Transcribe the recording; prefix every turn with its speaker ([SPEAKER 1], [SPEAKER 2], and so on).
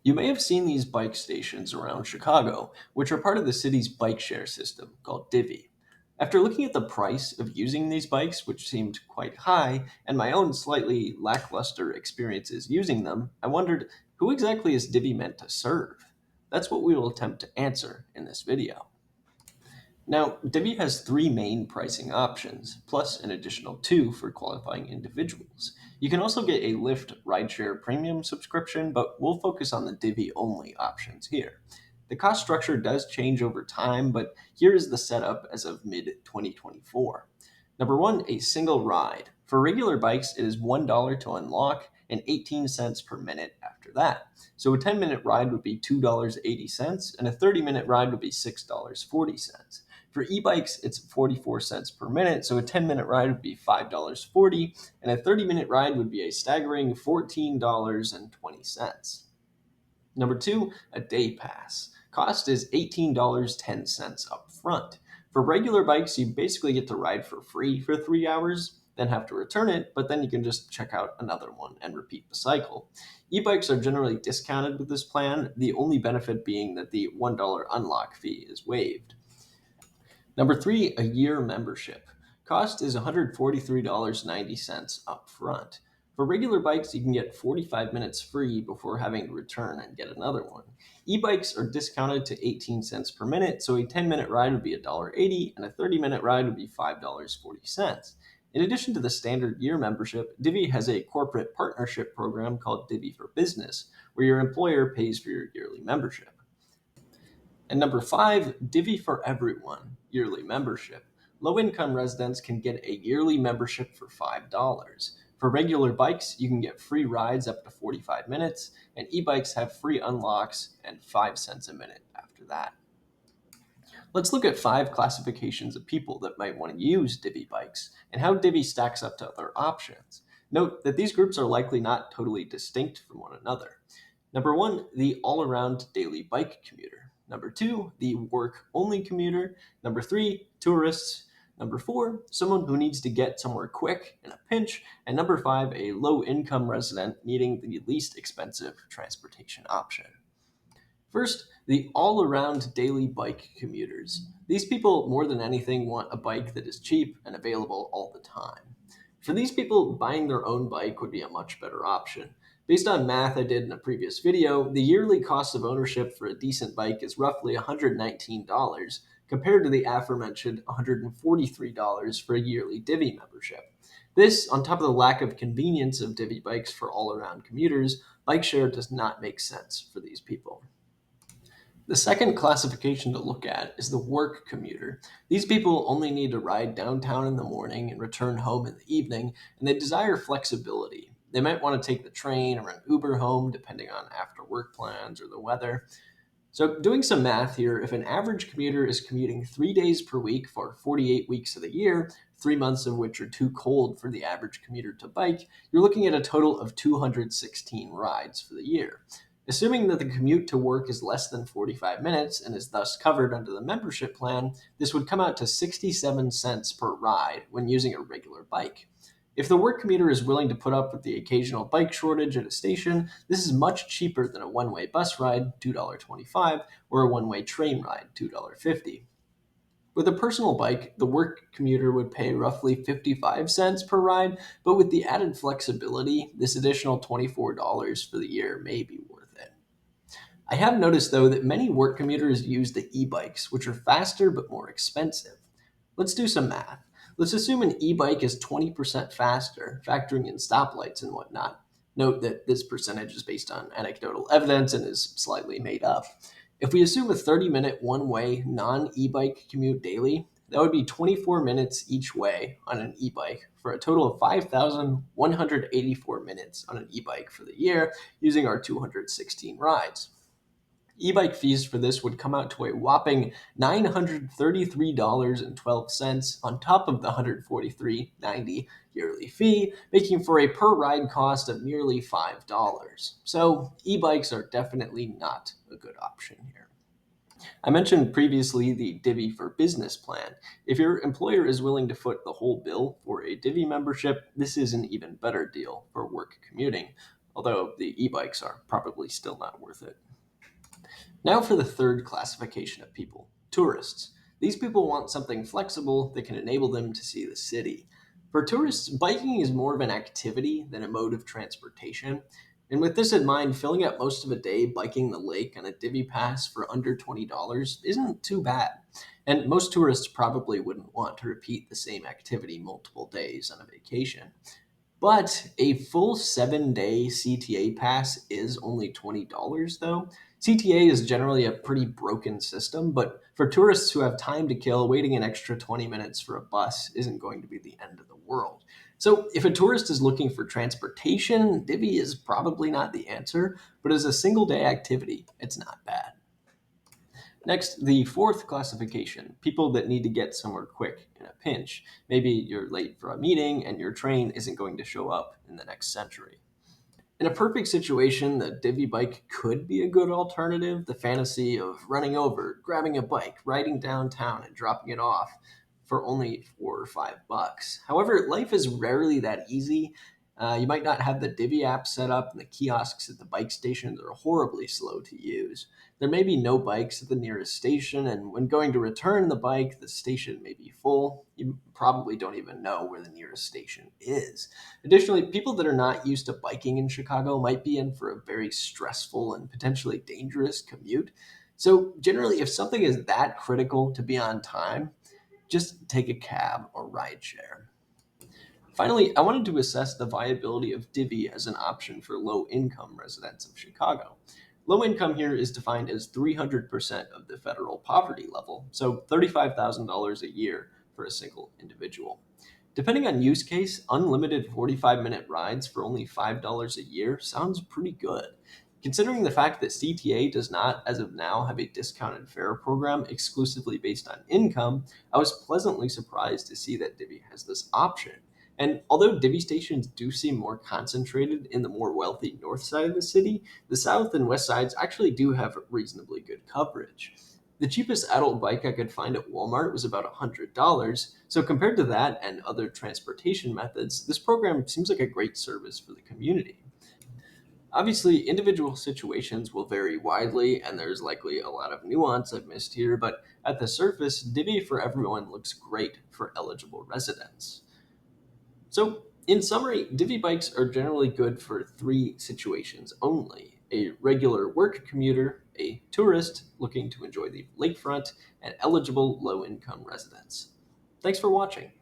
[SPEAKER 1] You may have seen these bike stations around Chicago, which are part of the city's bike share system called Divvy. After looking at the price of using these bikes, which seemed quite high, and my own slightly lackluster experiences using them, I wondered, who exactly is Divvy meant to serve? That's what we will attempt to answer in this video. Now, Divvy has three main pricing options, plus an additional two for qualifying individuals. You can also get a Lyft rideshare premium subscription, but we'll focus on the Divvy only options here. The cost structure does change over time, but here is the setup as of mid 2024. Number one, a single ride. For regular bikes, it is $1 to unlock and 18 cents per minute after that. So a 10-minute ride would be $2.80, and a 30-minute ride would be $6.40. For e-bikes, it's 44 cents per minute, so a 10-minute ride would be $5.40, and a 30-minute ride would be a staggering $14.20. Number two, a day pass. Cost is $18.10 up front. For regular bikes, you basically get to ride for free for 3 hours, then have to return it, but then you can just check out another one and repeat the cycle. E-bikes are generally discounted with this plan, the only benefit being that the $1 unlock fee is waived. Number three, a year membership. Cost is $143.90 up front. For regular bikes, you can get 45 minutes free before having to return and get another one. E-bikes are discounted to 18 cents per minute, so a 10-minute ride would be $1.80 and a 30-minute ride would be $5.40. In addition to the standard year membership, Divvy has a corporate partnership program called Divvy for Business, where your employer pays for your yearly membership. And number five, Divvy for Everyone yearly membership. Low income residents can get a yearly membership for $5. For regular bikes, you can get free rides up to 45 minutes, and e bikes have free unlocks and 5 cents a minute after that. Let's look at five classifications of people that might want to use Divvy bikes and how Divvy stacks up to other options. Note that these groups are likely not totally distinct from one another. Number one, the all around daily bike commuter. Number two, the work only commuter. Number three, tourists. Number four, someone who needs to get somewhere quick in a pinch. And number five, a low income resident needing the least expensive transportation option. First, the all around daily bike commuters. These people, more than anything, want a bike that is cheap and available all the time. For these people, buying their own bike would be a much better option. Based on math I did in a previous video, the yearly cost of ownership for a decent bike is roughly $119, compared to the aforementioned $143 for a yearly Divvy membership. This, on top of the lack of convenience of Divvy bikes for all around commuters, bike share does not make sense for these people. The second classification to look at is the work commuter. These people only need to ride downtown in the morning and return home in the evening, and they desire flexibility. They might want to take the train or an Uber home, depending on after work plans or the weather. So, doing some math here, if an average commuter is commuting 3 days per week for 48 weeks of the year, 3 months of which are too cold for the average commuter to bike, you're looking at a total of 216 rides for the year. Assuming that the commute to work is less than 45 minutes and is thus covered under the membership plan, this would come out to 67 cents per ride when using a regular bike. If the work commuter is willing to put up with the occasional bike shortage at a station, this is much cheaper than a one-way bus ride, $2.25, or a one-way train ride, $2.50. With a personal bike, the work commuter would pay roughly 55 cents per ride, but with the added flexibility, this additional $24 for the year may be worth it. I have noticed, though, that many work commuters use the e-bikes, which are faster but more expensive. Let's do some math. Let's assume an e-bike is 20% faster, factoring in stoplights and whatnot. Note that this percentage is based on anecdotal evidence and is slightly made up. If we assume a 30-minute one-way non-e-bike commute daily, that would be 24 minutes each way on an e-bike for a total of 5,184 minutes on an e-bike for the year using our 216 rides. E-bike fees for this would come out to a whopping $933.12 on top of the $143.90 yearly fee, making for a per ride cost of nearly $5. So e-bikes are definitely not a good option here. I mentioned previously the Divvy for Business plan. If your employer is willing to foot the whole bill for a Divvy membership, this is an even better deal for work commuting. although the e-bikes are probably still not worth it. Now for the third classification of people, tourists. These people want something flexible that can enable them to see the city. For tourists, biking is more of an activity than a mode of transportation. And with this in mind, filling up most of a day biking the lake on a Divvy pass for under $20 isn't too bad. And most tourists probably wouldn't want to repeat the same activity multiple days on a vacation. But a full 7-day CTA pass is only $20, though. CTA is generally a pretty broken system, but for tourists who have time to kill, waiting an extra 20 minutes for a bus isn't going to be the end of the world. So, if a tourist is looking for transportation, Divvy is probably not the answer, but as a single day activity, it's not bad. Next, the fourth classification, people that need to get somewhere quick in a pinch. Maybe you're late for a meeting and your train isn't going to show up in the next century. In a perfect situation, the Divvy bike could be a good alternative. The fantasy of running over, grabbing a bike, riding downtown, and dropping it off for only $4 or $5. However, life is rarely that easy. You might not have the Divvy app set up, and the kiosks at the bike stations are horribly slow to use. There may be no bikes at the nearest station, and when going to return the bike, the station may be full. You probably don't even know where the nearest station is. Additionally, people that are not used to biking in Chicago might be in for a very stressful and potentially dangerous commute. So, generally, if something is that critical to be on time, just take a cab or ride share. Finally, I wanted to assess the viability of Divvy as an option for low income residents of Chicago. Low income here is defined as 300% of the federal poverty level, so $35,000 a year for a single individual. Depending on use case, unlimited 45-minute rides for only $5 a year sounds pretty good. Considering the fact that CTA does not, as of now, have a discounted fare program exclusively based on income, I was pleasantly surprised to see that Divvy has this option. And although Divvy stations do seem more concentrated in the more wealthy north side of the city, the south and west sides actually do have reasonably good coverage. The cheapest adult bike I could find at Walmart was about $100, so compared to that and other transportation methods, this program seems like a great service for the community. Obviously, individual situations will vary widely, and there's likely a lot of nuance I've missed here, but at the surface, Divvy for Everyone looks great for eligible residents. So, in summary, Divvy bikes are generally good for three situations only: a regular work commuter, a tourist looking to enjoy the lakefront, and eligible low income residents. Thanks for watching.